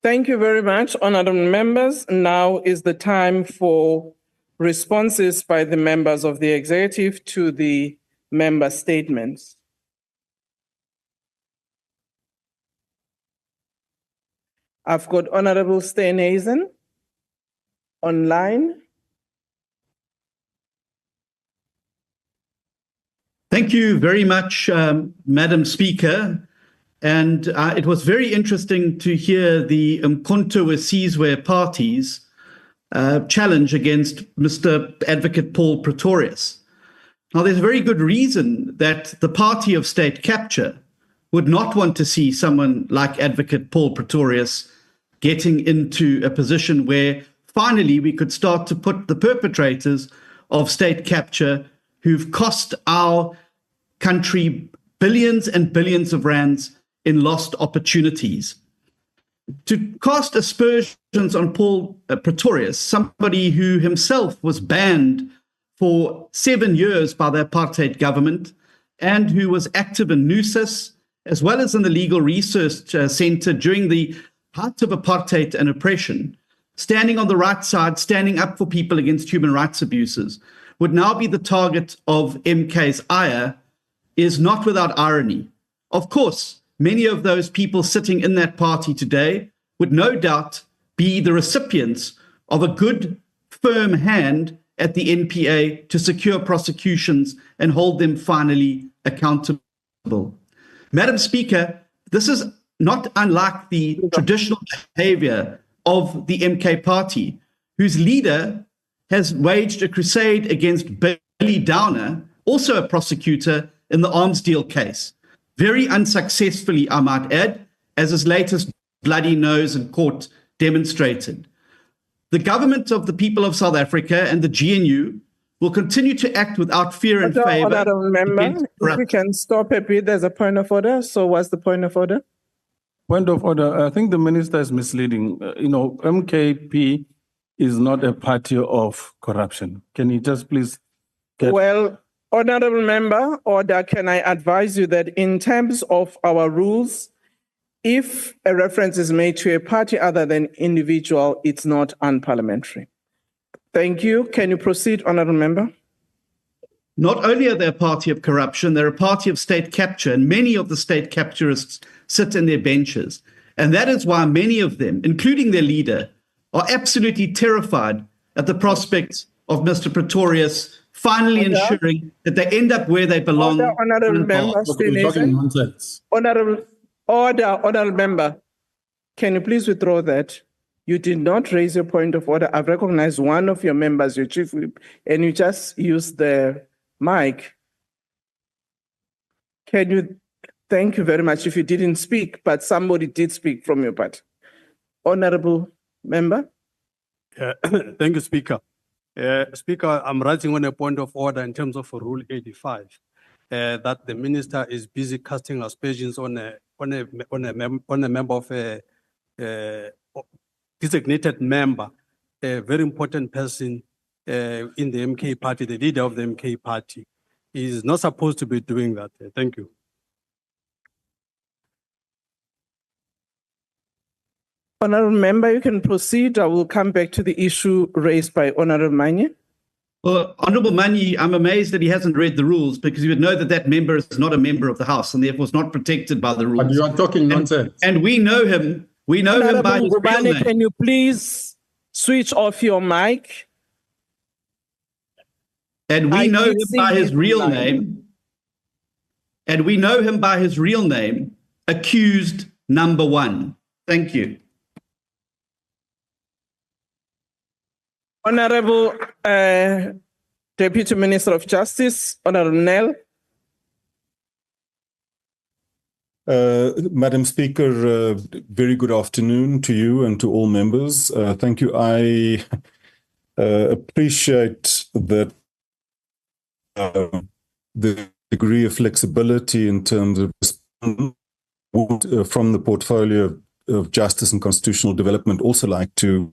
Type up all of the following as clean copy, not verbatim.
Thank you very much, honorable members. Now is the time for responses by the members of the executive to the member statements. I've got Honorable Steenhuisen online. Thank you very much, Madam Speaker. And it was very interesting to hear the Umkhonto we Sizwe parties challenge against Mr. Advocate Paul Pretorius. Now, there's a very good reason that the party of state capture would not want to see someone like Advocate Paul Pretorius getting into a position where finally we could start to put the perpetrators of state capture who've cost our country billions and billions of rands in lost opportunities. To cast aspersions on Paul Pretorius, somebody who himself was banned for 7 years by the apartheid government and who was active in NUSAS, as well as in the Legal Research Centre during the height of apartheid and oppression, standing on the right side, standing up for people against human rights abuses, would now be the target of MK's ire, is not without irony. Of course, many of those people sitting in that party today would no doubt be the recipients of a good, firm hand at the NPA to secure prosecutions and hold them finally accountable. Madam Speaker, this is not unlike the traditional behavior of the MK party, whose leader has waged a crusade against Billy Downer, also a prosecutor in the arms deal case. Very unsuccessfully, I might add, as his latest bloody nose in court demonstrated. The government of the people of South Africa and the GNU will continue to act without fear and favor. Honorable member, if we can stop a bit, there's a point of order. So what's the point of order? Point of order. I think the minister is misleading. MKP is not a party of corruption. Can you just please Well, honorable member, order, can I advise you that in terms of our rules, if a reference is made to a party other than individual, it's not unparliamentary. Thank you. Can you proceed, honorable member? Not only are they a party of corruption, they're a party of state capture, and many of the state capturists sit in their benches. And that is why many of them, including their leader, are absolutely terrified at the prospect of Mr. Pretorius finally ensuring that they end up where they belong. Honorable member, Honorable member, can you please withdraw that? You did not raise your point of order. I've recognized one of your members, your chief whip, and you just used the mic. Thank you very much if you didn't speak, but somebody did speak from your party. Honorable member. Thank you, Speaker. Speaker, I'm writing on a point of order in terms of Rule 85, that the minister is busy casting aspersions on a member of a designated member, a very important person in the MK party, the leader of the MK party. He is not supposed to be doing that. Thank you. Honorable member, you can proceed. I will come back to the issue raised by Honorable Manyi. Well, Honorable Manyi, I'm amazed that he hasn't read the rules, because he would know that that member is not a member of the House and therefore is not protected by the rules. But you are talking nonsense. And we know him. We know him by his real name. Can you please switch off your mic? And we know him by his real name. And we know him by his real name, accused number one. Thank you. Honorable Deputy Minister of Justice, Honorable Nel. Madam Speaker, very good afternoon to you and to all members. Thank you. I appreciate that the degree of flexibility in terms of from the portfolio of justice and constitutional development. Also like to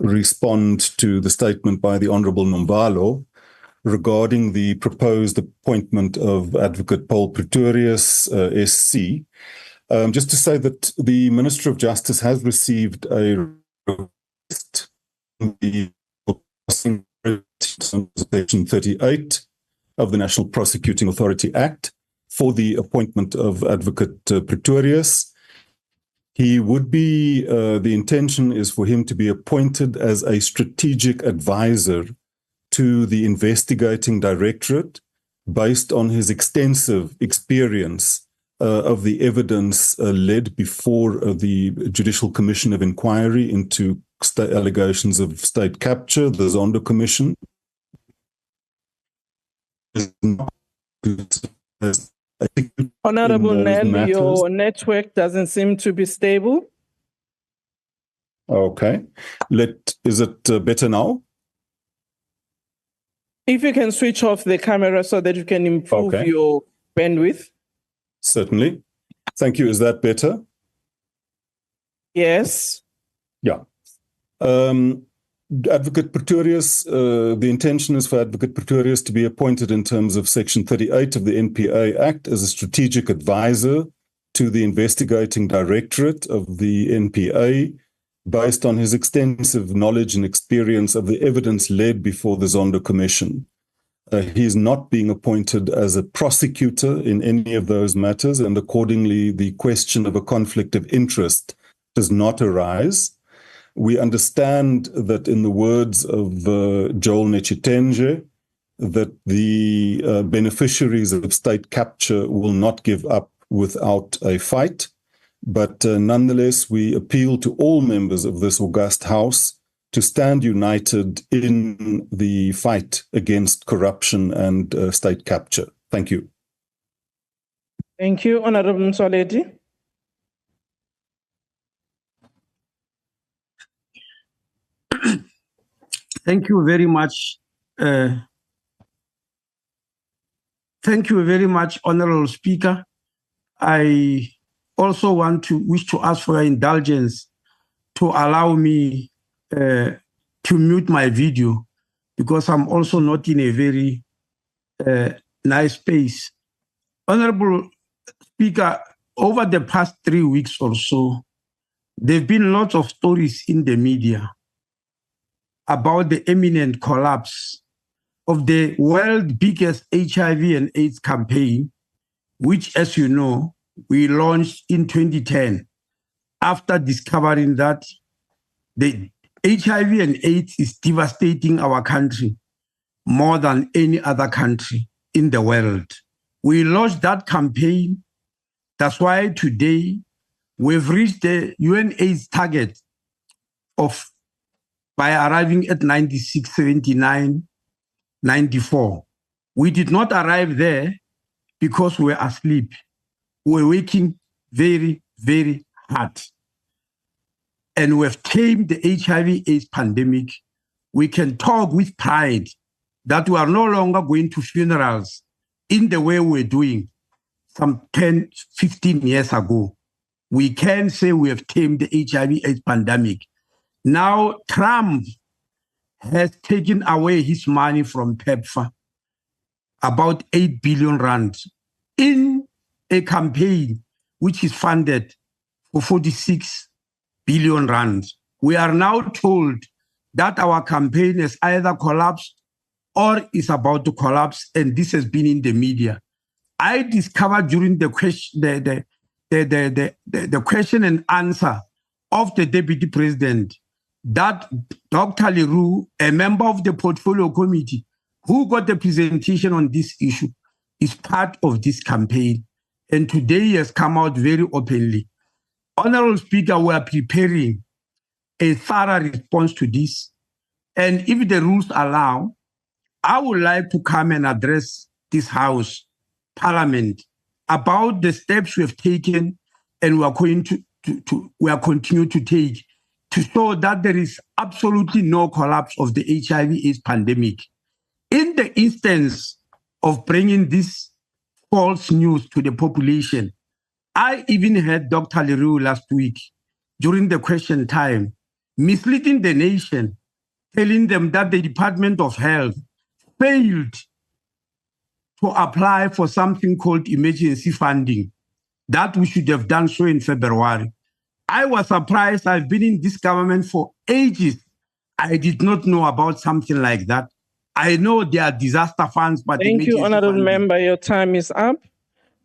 respond to the statement by the Honourable Nombalo regarding the proposed appointment of Advocate Paul Pretorius, SC. Just to say that the Minister of Justice has received a request in the Section 38 of the National Prosecuting Authority Act for the appointment of Advocate Pretorius. He would be, the intention is for him to be appointed as a strategic advisor to the investigating directorate based on his extensive experience of the evidence led before the Judicial Commission of Inquiry into allegations of state capture, the Zondo Commission. Honorable Nel, your network doesn't seem to be stable. Okay. Is it better now? If you can switch off the camera so that you can improve your bandwidth. Certainly. Thank you. Is that better? Yes. Yeah. Advocate Pretorius, the intention is for Advocate Pretorius to be appointed in terms of Section 38 of the NPA Act as a strategic advisor to the investigating directorate of the NPA based on his extensive knowledge and experience of the evidence led before the Zondo Commission. He is not being appointed as a prosecutor in any of those matters, and accordingly, the question of a conflict of interest does not arise. We understand that in the words of Joel Nechitenje, that the beneficiaries of state capture will not give up without a fight. But nonetheless, we appeal to all members of this august House to stand united in the fight against corruption and state capture. Thank you. Thank you, Honorable Msoledi. Thank you very much. Thank you very much, Honorable Speaker. I also wish to ask for your indulgence to allow me to mute my video because I'm also not in a very nice space. Honorable Speaker, over the past 3 weeks or so, there have been lots of stories in the media about the imminent collapse of the world's biggest HIV and AIDS campaign, which, as you know, we launched in 2010 after discovering that the HIV and AIDS is devastating our country more than any other country in the world. We launched that campaign. That's why today we've reached the UNAIDS target of by arriving at 96, 79, 94. We did not arrive there because we were asleep. We were working very, very hard. And we have tamed the HIV/AIDS pandemic. We can talk with pride that we are no longer going to funerals in the way we're doing some 10, 15 years ago. We can say we have tamed the HIV/AIDS pandemic. Now, Trump has taken away his money from PEPFAR, about 8 billion rand, in a campaign which is funded for 46 billion rand. We are now told that our campaign has either collapsed or is about to collapse, and this has been in the media. I discovered during the question and answer of the Deputy President that Dr. Leroux, a member of the Portfolio Committee, who got the presentation on this issue, is part of this campaign. And today he has come out very openly. Honorable Speaker, we are preparing a thorough response to this. And if the rules allow, I would like to come and address this House, Parliament, about the steps we have taken and we are going to continue to take to show that there is absolutely no collapse of the HIV/AIDS pandemic. In the instance of bringing this false news to the population, I even heard Dr. Leroux last week during the question time misleading the nation, telling them that the Department of Health failed to apply for something called emergency funding that we should have done so in February. I was surprised. I've been in this government for ages. I did not know about something like that. I know there are disaster funds, but the Thank you, emergency Honorable fund- Member. Your time is up.